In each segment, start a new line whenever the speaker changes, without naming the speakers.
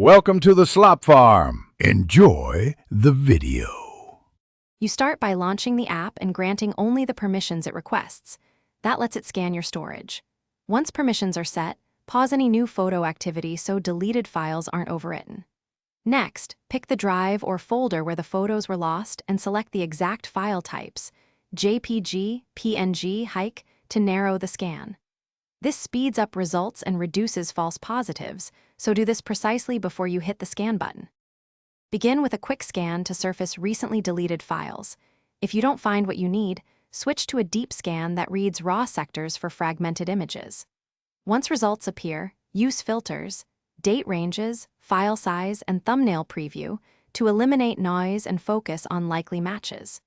Welcome to the Slop Farm. Enjoy the video.
You start by launching the app and granting only the permissions it requests. That lets it scan your storage. Once permissions are set, pause any new photo activity so deleted files aren't overwritten. Next, pick the drive or folder where the photos were lost and select the exact file types, JPG, PNG, HEIC, to narrow the scan. This speeds up results and reduces false positives, so do this precisely before you hit the scan button. Begin with a quick scan to surface recently deleted files. If you don't find what you need, switch to a deep scan that reads raw sectors for fragmented images. Once results appear, use filters, date ranges, file size, and thumbnail preview to eliminate noise and focus on likely matches.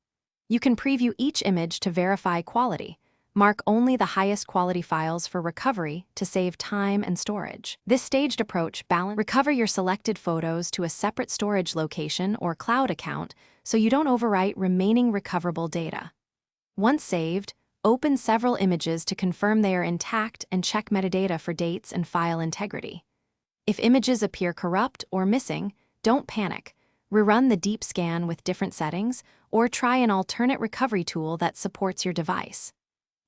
You can preview each image to verify quality. Mark only the highest quality files for recovery to save time and storage. This staged approach recover your selected photos to a separate storage location or cloud account so you don't overwrite remaining recoverable data. Once saved, open several images to confirm they are intact and check metadata for dates and file integrity. If images appear corrupt or missing, don't panic. Rerun the deep scan with different settings or try an alternate recovery tool that supports your device.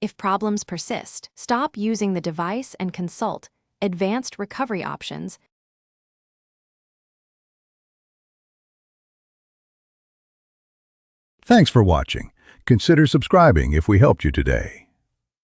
If problems persist, stop using the device and consult advanced recovery options.
Thanks for watching. Consider subscribing if we helped you today.